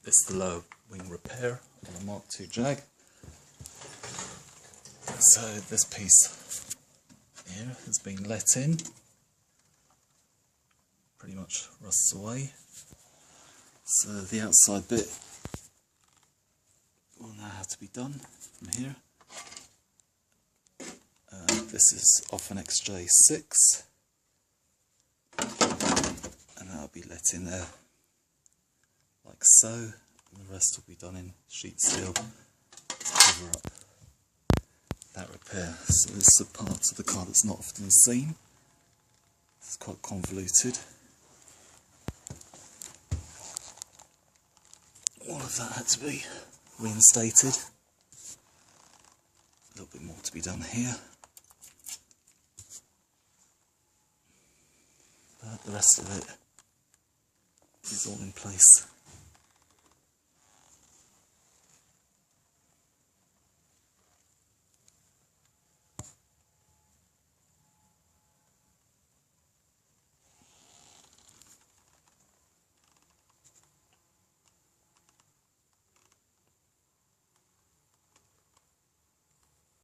It's the lower wing repair on a Mk2 Jag. So this piece here has been let in, pretty much rusts away. So the outside bit will now have to be done from here. This is off an XJ6, and that'll be let in there like so, and the rest will be done in sheet steel to cover up that repair. So this is a part of the car that's not often seen. It's quite convoluted. All of that had to be reinstated. A little bit more to be done here, but the rest of it is all in place.